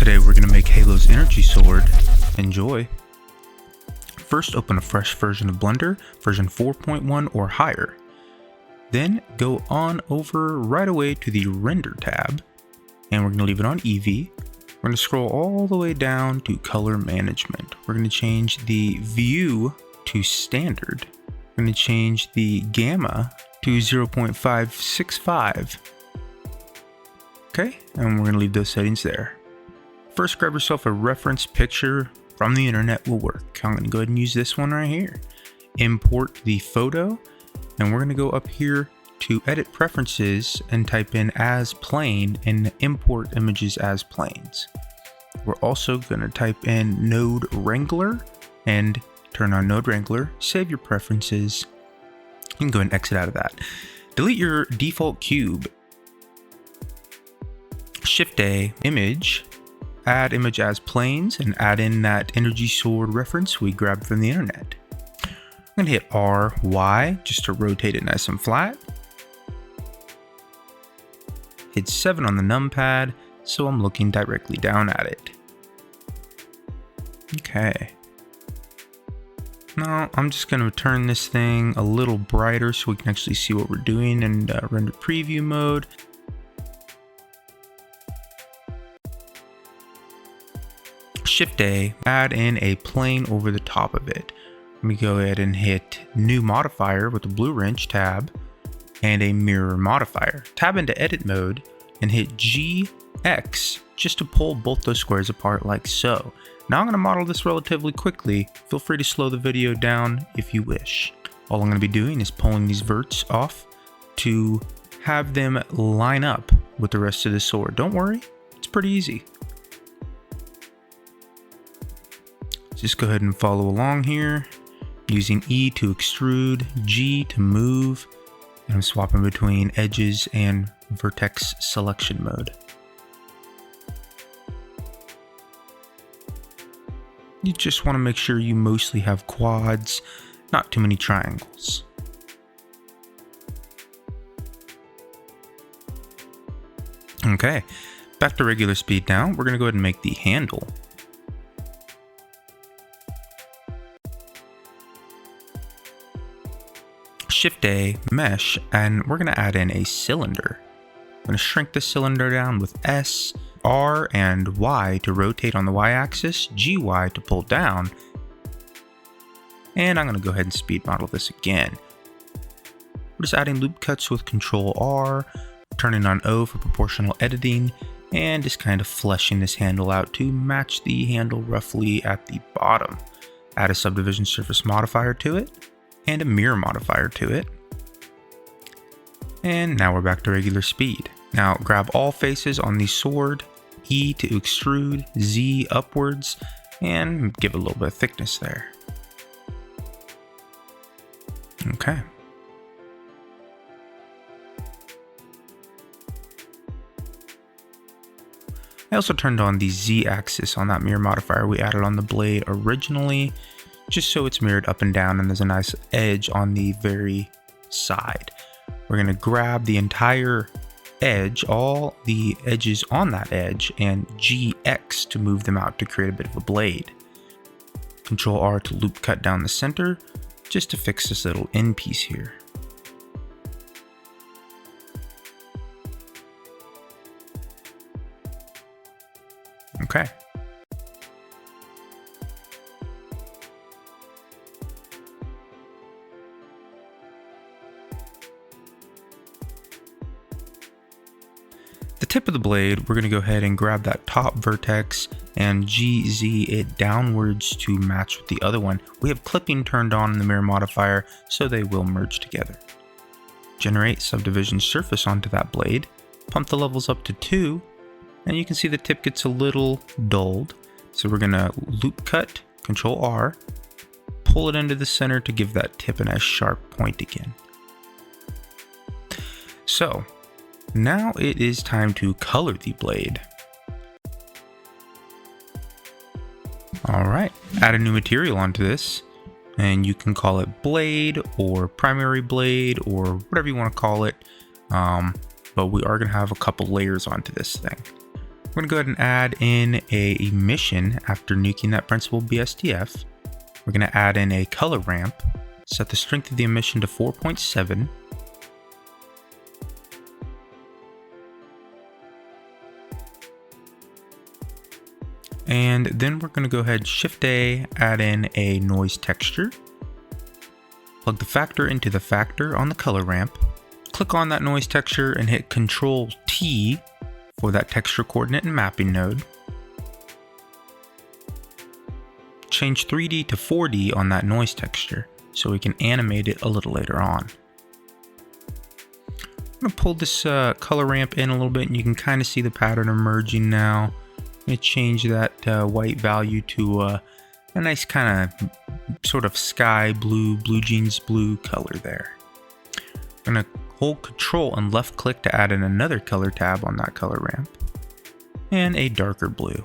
Today we're going to make Halo's energy sword. Enjoy. First, open a fresh version of Blender, version 4.1 or higher. Then go on over right away to the Render tab, and we're going to leave it on Eevee. We're going to scroll all the way down to Color Management. We're going to change the View to Standard. We're going to change the Gamma to 0.565. Okay, and we're going to leave those settings there. First, grab yourself a reference picture from the internet will work. I'm going to go ahead and use this one right here. Import the photo, and we're going to go up here to Edit Preferences and type in As Plane and import images as planes. We're also going to type in Node Wrangler and turn on Node Wrangler, save your preferences. You can go ahead and exit out of that. Delete your default cube. Shift-A, Image, add image as planes, and add in that energy sword reference we grabbed from the internet. I'm going to hit RY just to rotate it nice and flat. Hit 7 on the numpad so I'm looking directly down at it. Okay. Now I'm just going to turn this thing a little brighter so we can actually see what we're doing in render preview mode. Shift-A, add in a plane over the top of it. Let me go ahead and hit New Modifier with the blue wrench tab and a Mirror Modifier. Tab into Edit Mode and hit GX just to pull both those squares apart like so. Now I'm going to model this relatively quickly. Feel free to slow the video down if you wish. All I'm going to be doing is pulling these verts off to have them line up with the rest of the sword. Don't worry, it's pretty easy. Just go ahead and follow along here, using E to extrude, G to move, and I'm swapping between edges and vertex selection mode. You just want to make sure you mostly have quads, not too many triangles. Okay, back to regular speed now. We're going to go ahead and make the handle. Shift-A, Mesh, and we're going to add in a cylinder. I'm going to shrink the cylinder down with S, R, and Y to rotate on the Y-axis, GY to pull down, and I'm going to go ahead and speed model this again. We're just adding loop cuts with Control R, turning on O for proportional editing, and just kind of fleshing this handle out to match the handle roughly at the bottom. Add a subdivision surface modifier to it, and a mirror modifier to it. And now we're back to regular speed. Now grab all faces on the sword, E to extrude, Z upwards, and give it a little bit of thickness there. Okay. I also turned on the Z axis on that mirror modifier we added on the blade originally, just so it's mirrored up and down and there's a nice edge on the very side. We're going to grab the entire edge, all the edges on that edge, and GX to move them out to create a bit of a blade. Control R to loop cut down the center, just to fix this little end piece here. Okay. The tip of the blade, we're going to go ahead and grab that top vertex and GZ it downwards to match with the other one. We have clipping turned on in the mirror modifier, so they will merge together. Generate subdivision surface onto that blade, pump the levels up to 2, and you can see the tip gets a little dulled. So we're going to loop cut, Control R, pull it into the center to give that tip a nice sharp point again. So now it is time to color the blade. Alright, add a new material onto this, and you can call it blade or primary blade or whatever you want to call it, but we are going to have a couple layers onto this thing. We're going to go ahead and add in a emission after nuking that principal BSDF. We're going to add in a color ramp, set the strength of the emission to 4.7. And then we're going to go ahead, Shift A, add in a noise texture. Plug the factor into the factor on the color ramp. Click on that noise texture and hit Control T for that texture coordinate and mapping node. Change 3D to 4D on that noise texture so we can animate it a little later on. I'm going to pull this color ramp in a little bit and you can kind of see the pattern emerging now. I'm going to change that white value to a nice kind of sort of sky blue, blue jeans blue color there. I'm going to hold Control and left click to add in another color tab on that color ramp and a darker blue.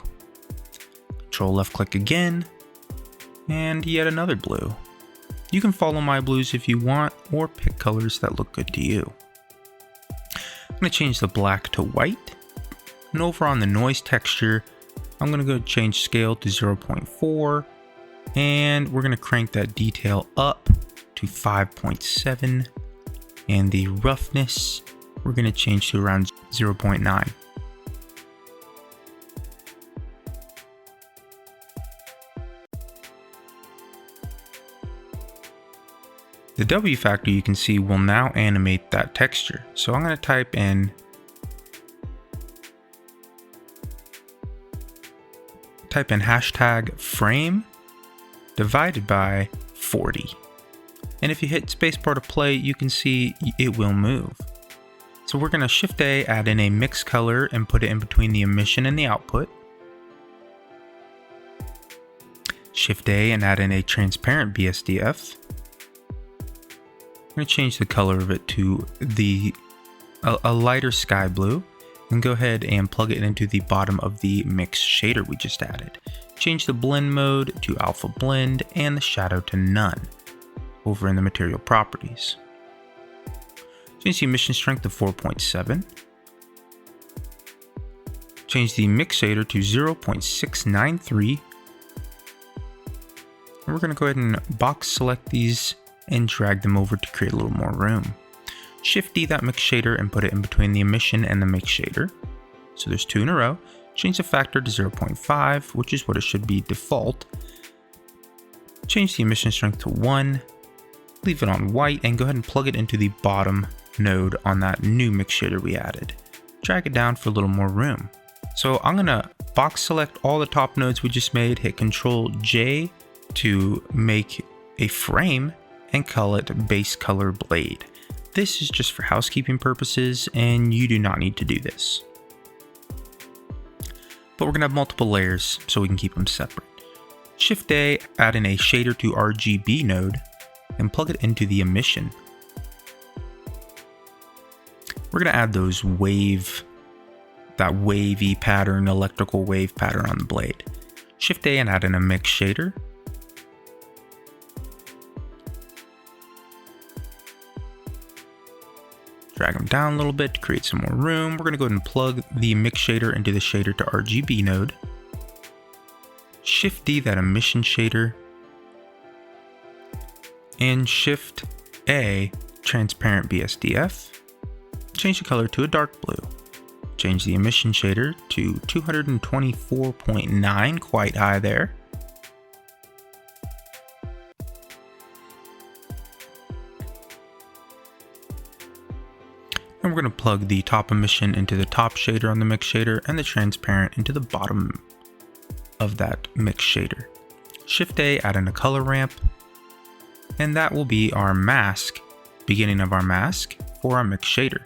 Control left click again and yet another blue. You can follow my blues if you want or pick colors that look good to you. I'm going to change the black to white, and over on the noise texture I'm going to go change scale to 0.4 and we're going to crank that detail up to 5.7 and the roughness we're going to change to around 0.9. The W factor you can see will now animate that texture. So I'm going to type in hashtag frame divided by 40. And if you hit spacebar to play, you can see it will move. So we're going to Shift A, add in a mix color and put it in between the emission and the output. Shift A and add in a transparent BSDF. I'm going to change the color of it to a lighter sky blue and go ahead and plug it into the bottom of the mix shader we just added. Change the blend mode to alpha blend and the shadow to none over in the material properties. Change the emission strength to 4.7. Change the mix shader to 0.693. And we're going to go ahead and box select these and drag them over to create a little more room. Shift D that mix shader and put it in between the emission and the mix shader. So there's two in a row. Change the factor to 0.5, which is what it should be default. Change the emission strength to 1. Leave it on white and go ahead and plug it into the bottom node on that new mix shader we added. Drag it down for a little more room. So I'm going to box select all the top nodes we just made, hit Control J to make a frame and call it base color blade. This is just for housekeeping purposes and you do not need to do this. But we're going to have multiple layers so we can keep them separate. Shift A, add in a shader to RGB node and plug it into the emission. We're going to add those that wavy pattern, electrical wave pattern on the blade. Shift A and add in a mix shader. Drag them down a little bit to create some more room. We're going to go ahead and plug the mix shader into the shader to RGB node. Shift D that emission shader. And Shift A transparent BSDF. Change the color to a dark blue. Change the emission shader to 224.9, quite high there. And we're going to plug the top emission into the top shader on the mix shader and the transparent into the bottom of that mix shader. Shift A, add in a color ramp, and that will be our mask, beginning of our mask for our mix shader.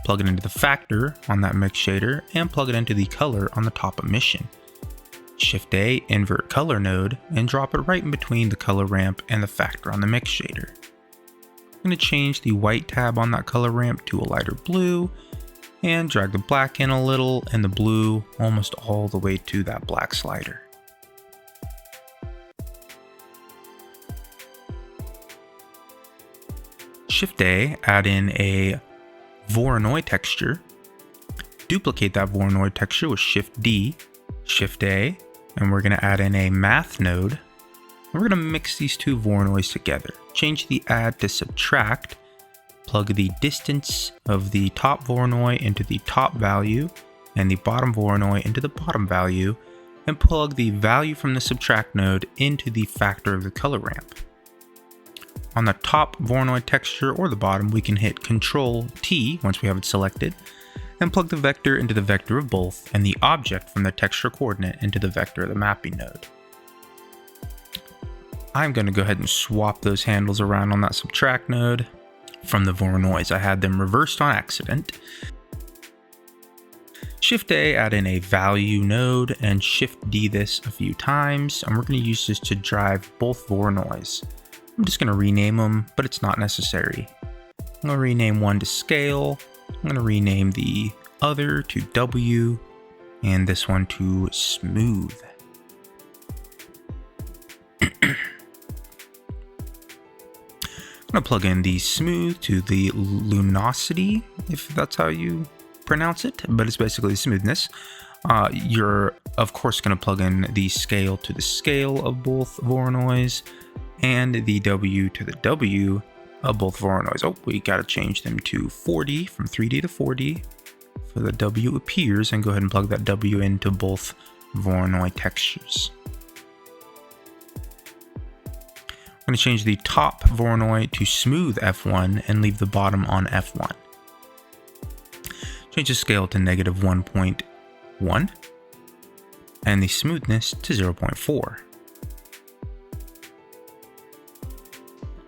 Plug it into the factor on that mix shader and plug it into the color on the top emission. Shift A, invert color node, and drop it right in between the color ramp and the factor on the mix shader. I'm going to change the white tab on that color ramp to a lighter blue and drag the black in a little and the blue almost all the way to that black slider. Shift A, add in a Voronoi texture duplicate that Voronoi texture with Shift D, Shift A, and we're going to add in a math node. And we're going to mix these two Voronois together. Change the add to subtract, plug the distance of the top Voronoi into the top value and the bottom Voronoi into the bottom value, and plug the value from the subtract node into the factor of the color ramp. On the top Voronoi texture or the bottom, we can hit Ctrl T once we have it selected, and plug the vector into the vector of both and the object from the texture coordinate into the vector of the mapping node. I'm going to go ahead and swap those handles around on that subtract node from the Voronois. I had them reversed on accident. Shift A, add in a value node, and Shift D this a few times, and we're going to use this to drive both Voronois. I'm just going to rename them, but it's not necessary. I'm going to rename one to scale, I'm going to rename the other to W, and this one to smooth. I'm going to plug in the smooth to the luminosity, if that's how you pronounce it, but it's basically smoothness. You're of course going to plug in the scale to the scale of both Voronois and the W to the W of both Voronois. Oh, we got to change them to 4D, from 3D to 4D for the W appears, and go ahead and plug that W into both Voronoi textures. I'm going to change the top Voronoi to smooth F1 and leave the bottom on F1. Change the scale to -1.1 and the smoothness to 0.4.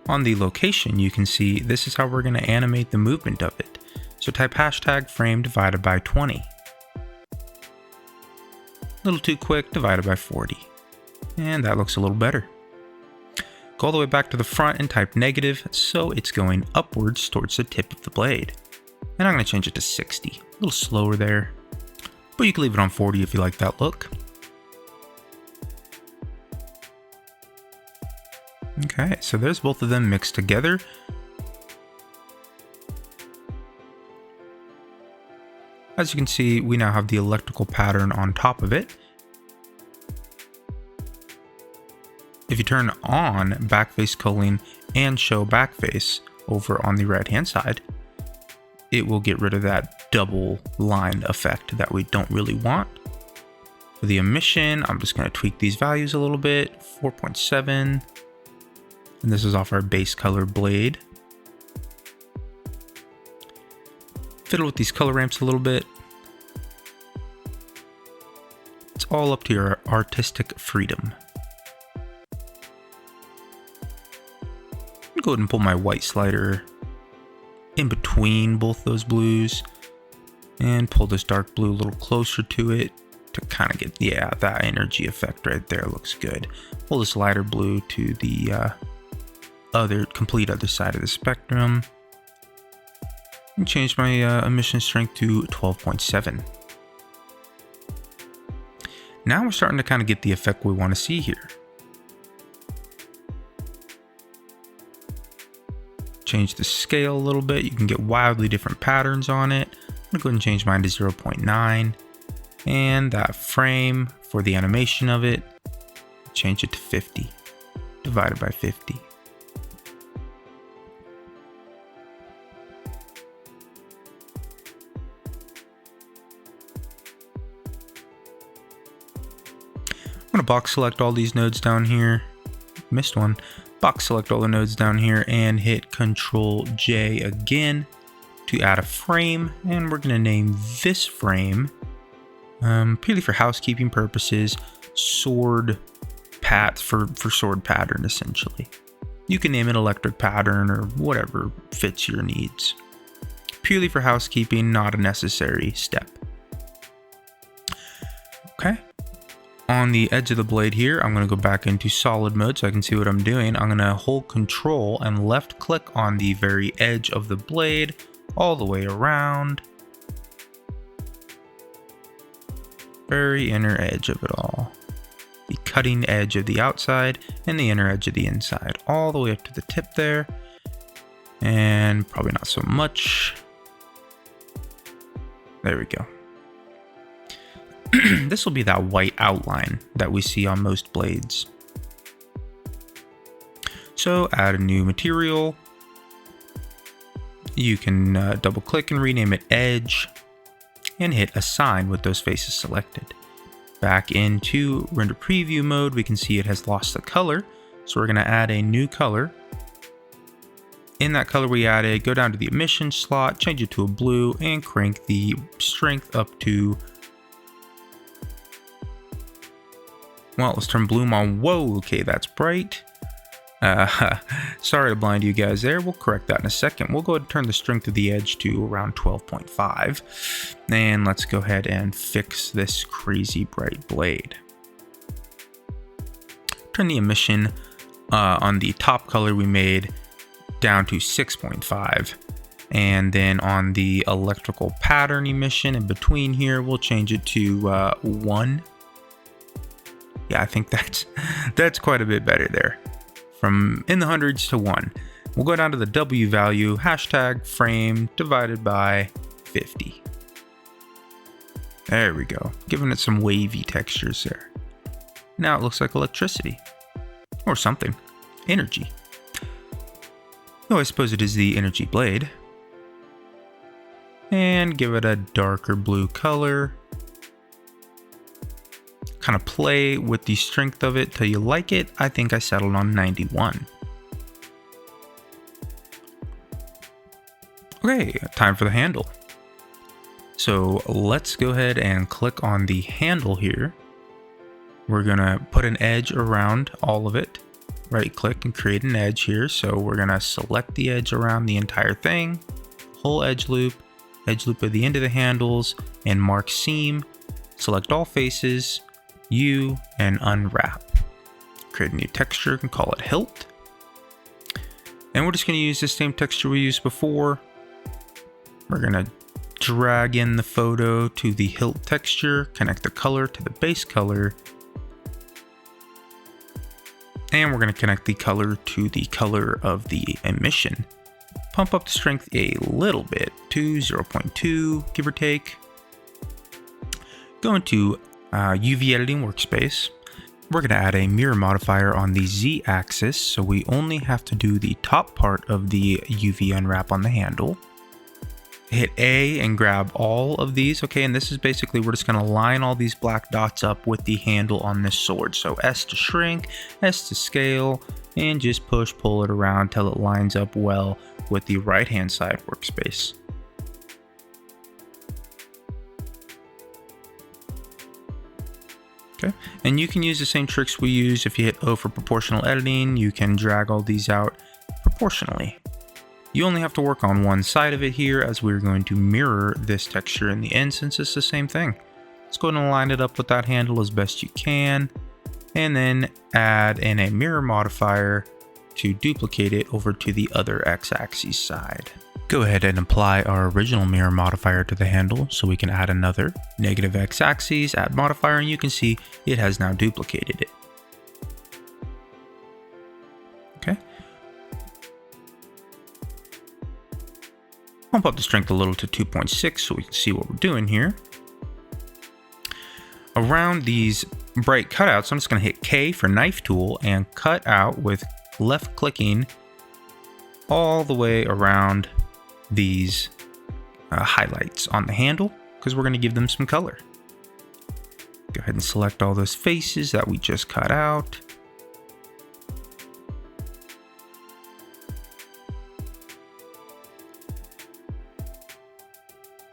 On the location, you can see this is how we're going to animate the movement of it. So type #frame divided by 20. A little too quick, divided by 40. And that looks a little better. Go all the way back to the front and type negative, so it's going upwards towards the tip of the blade. And I'm going to change it to 60. A little slower there, but you can leave it on 40 if you like that look. Okay, so there's both of them mixed together. As you can see, we now have the electrical pattern on top of it. If you turn on backface culling and show backface over on the right hand side, it will get rid of that double line effect that we don't really want. For the emission, I'm just going to tweak these values a little bit, 4.7, and this is off our base color blade. Fiddle with these color ramps a little bit. It's all up to your artistic freedom. Go ahead and pull my white slider in between both those blues and pull this dark blue a little closer to it to kind of get, yeah, that energy effect right there looks good. Pull this lighter blue to the complete other side of the spectrum and change my emission strength to 12.7. Now we're starting to kind of get the effect we want to see here. Change the scale a little bit. You can get wildly different patterns on it. I'm gonna go ahead and change mine to 0.9, and that frame for the animation of it, change it to 50 divided by 50. I'm gonna box select all these nodes down here. Missed one. Box select all the nodes down here and hit Ctrl J again to add a frame, and we're going to name this frame, purely for housekeeping purposes, sword sword pattern essentially. You can name it electric pattern or whatever fits your needs. Purely for housekeeping, not a necessary step. Okay. On the edge of the blade here, I'm going to go back into solid mode so I can see what I'm doing. I'm going to hold Control and left click on the very edge of the blade all the way around. Very inner edge of it all. The cutting edge of the outside and the inner edge of the inside. All the way up to the tip there. And probably not so much. There we go. this will be that white outline that we see on most blades. So add a new material. You can double click and rename it Edge and hit Assign with those faces selected. Back into render preview mode, we can see it has lost the color. So we're going to add a new color. In that color we added, go down to the emission slot, change it to a blue, and crank the strength up to, well, let's turn bloom on. Whoa, okay, that's bright. Sorry to blind you guys there. We'll correct that in a second. We'll go ahead and turn the strength of the edge to around 12.5. And let's go ahead and fix this crazy bright blade. Turn the emission on the top color we made down to 6.5. And then on the electrical pattern emission in between here, we'll change it to 1. Yeah, I think that's quite a bit better there. From in the hundreds to 1. We'll go down to the W value, hashtag frame divided by 50. There we go, giving it some wavy textures there. Now it looks like electricity. Or something. Energy. Oh, I suppose it is the energy blade. And give it a darker blue color. Kind of play with the strength of it till you like it. I think I settled on 91. Okay, time for the handle. So let's go ahead and click on the handle here. We're gonna put an edge around all of it. Right click and create an edge here. So we're gonna select the edge around the entire thing, whole edge loop at the end of the handles, and mark seam. Select all faces, U, and unwrap. Create a new texture and call it hilt. And we're just going to use the same texture we used before. We're going to drag in the photo to the hilt texture, connect the color to the base color, and we're going to connect the color to the color of the emission. Pump up the strength a little bit to 0.2, give or take. Go into UV editing workspace. We're going to add a mirror modifier on the Z axis, so we only have to do the top part of the UV unwrap on the handle. Hit A and grab all of these, okay, and this is basically, we're just going to line all these black dots up with the handle on this sword. So S to shrink, S to scale, and just pull it around till it lines up well with the right hand side workspace. Okay, and you can use the same tricks we use. If you hit O for proportional editing, you can drag all these out proportionally. You only have to work on one side of it here, as we're going to mirror this texture in the end since it's the same thing. Let's go ahead and line it up with that handle as best you can, and then add in a mirror modifier to duplicate it over to the other x-axis side. Go ahead and apply our original mirror modifier to the handle so we can add another negative x-axis, add modifier, and you can see it has now duplicated it. Okay. Pump up the strength a little to 2.6 so we can see what we're doing here. Around these bright cutouts, I'm just going to hit K for knife tool and cut out with left clicking all the way around these highlights on the handle, because we're going to give them some color. Go ahead and select all those faces that we just cut out.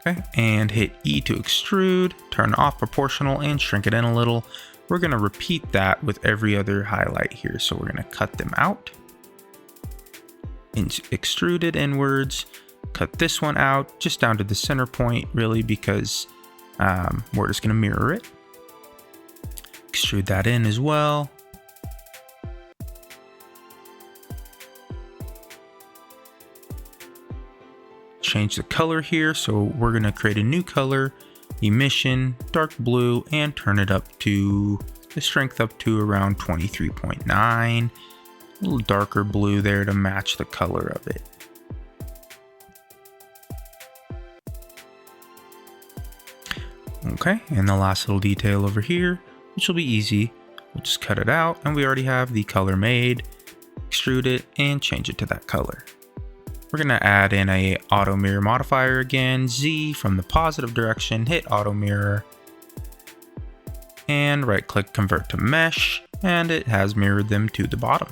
Okay, and hit E to extrude, turn off proportional, and shrink it in a little. We're going to repeat that with every other highlight here. So we're going to cut them out and extrude it inwards. Cut this one out just down to the center point, really, because we're just going to mirror it. Extrude that in as well. Change the color here, so we're going to create a new color, emission, dark blue, and turn it up to the strength up to around 23.9. A little darker blue there to match the color of it. Okay, and the last little detail over here, which will be easy, we'll just cut it out, and we already have the color made. Extrude it and change it to that color. We're gonna add in a auto mirror modifier again, Z from the positive direction, hit auto mirror, and right click convert to mesh, and it has mirrored them to the bottom.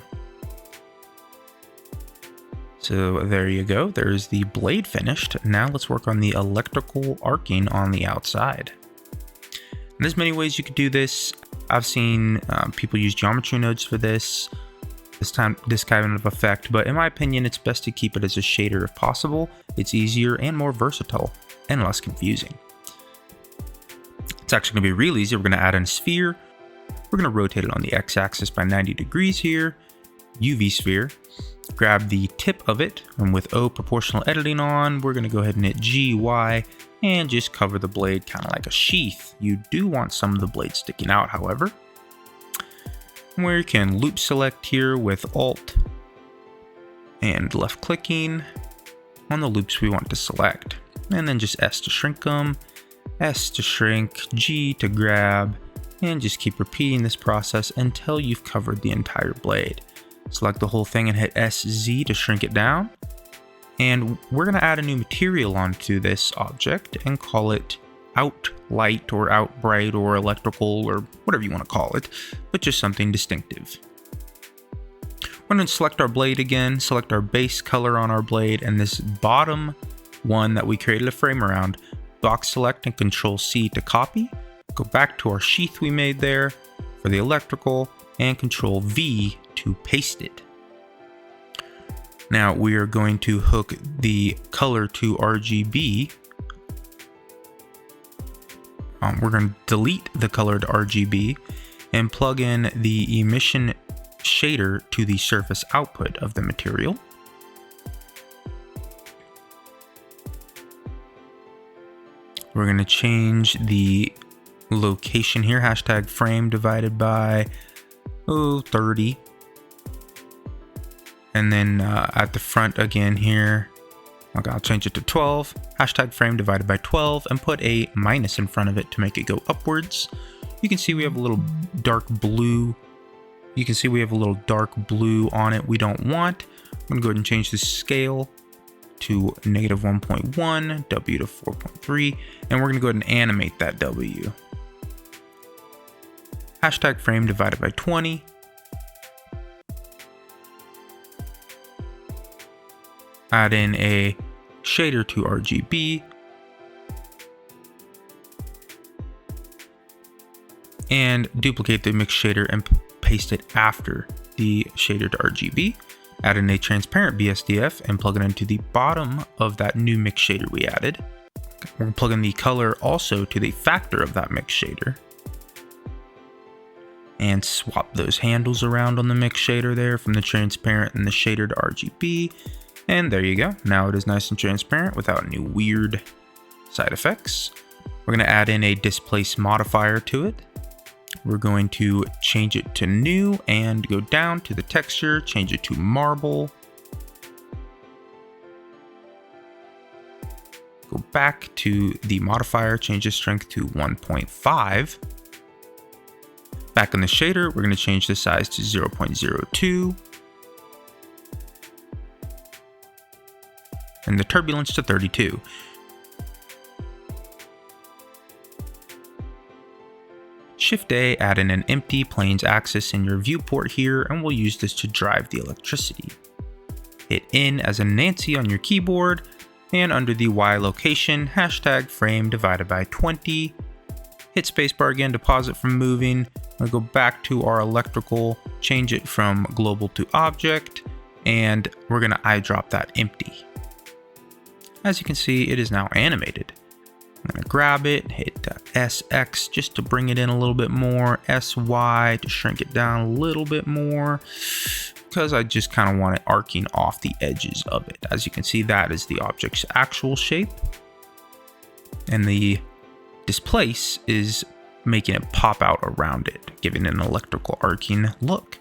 So there you go, there's the blade finished. Now let's work on the electrical arcing on the outside. And there's many ways you could do this. I've seen people use geometry nodes for this kind of effect, but in my opinion, it's best to keep it as a shader if possible. It's easier and more versatile and less confusing. It's actually gonna be real easy. We're gonna add in a sphere. We're gonna rotate it on the x-axis by 90 degrees here, UV sphere. Grab the tip of it, and with O proportional editing on, we're gonna go ahead and hit G, Y, and just cover the blade kind of like a sheath. You do want some of the blade sticking out, however. Where you can loop select here with Alt and left clicking on the loops we want to select. And then just S to shrink them, S to shrink, G to grab, and just keep repeating this process until you've covered the entire blade. Select the whole thing and hit SZ to shrink it down. And we're gonna add a new material onto this object and call it out light or out bright or electrical or whatever you want to call it, but just something distinctive. We're going to select our blade again, select our base color on our blade, and this bottom one that we created a frame around, box select and Control C to copy. Go back to our sheath we made there for the electrical and Control V to paste it. Now we are going to hook the color to RGB. We're going to delete the colored RGB and plug in the emission shader to the surface output of the material. We're going to change the location here, hashtag frame divided by 30. And then at the front again here, okay, I'll change it to 12, hashtag frame divided by 12, and put a minus in front of it to make it go upwards. You can see we have a little dark blue. You can see we have a little dark blue on it we don't want. I'm gonna go ahead and change the scale to -1.1, W to 4.3, and we're gonna go ahead and animate that W. Hashtag frame divided by 20. Add in a shader to RGB. And duplicate the mix shader and paste it after the shader to RGB. Add in a transparent BSDF and plug it into the bottom of that new mix shader we added. We're gonna plug in the color also to the factor of that mix shader. And swap those handles around on the mix shader there from the transparent and the shader to RGB. And there you go. Now it is nice and transparent without any weird side effects. We're going to add in a displace modifier to it. We're going to change it to new and go down to the texture, change it to marble. Go back to the modifier, change the strength to 1.5. Back in the shader, we're going to change the size to 0.02. And the turbulence to 32. Shift A, add in an empty planes axis in your viewport here, and we'll use this to drive the electricity. Hit N as in Nancy on your keyboard, and under the Y location, hashtag frame divided by 20. Hit spacebar again to pause it from moving. We'll go back to our electrical, change it from global to object, and we're gonna eyedrop that empty. As you can see, it is now animated. I'm gonna grab it, hit SX just to bring it in a little bit more, SY to shrink it down a little bit more, because I just kind of want it arcing off the edges of it. As you can see, that is the object's actual shape. And the displace is making it pop out around it, giving it an electrical arcing look.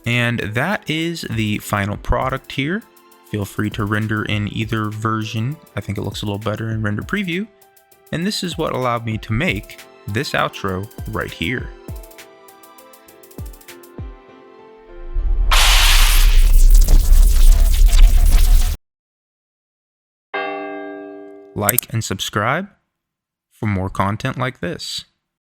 And that is the final product here. Feel free to render in either version. I think it looks a little better in render preview. And this is what allowed me to make this outro right here. Like and subscribe for more content like this.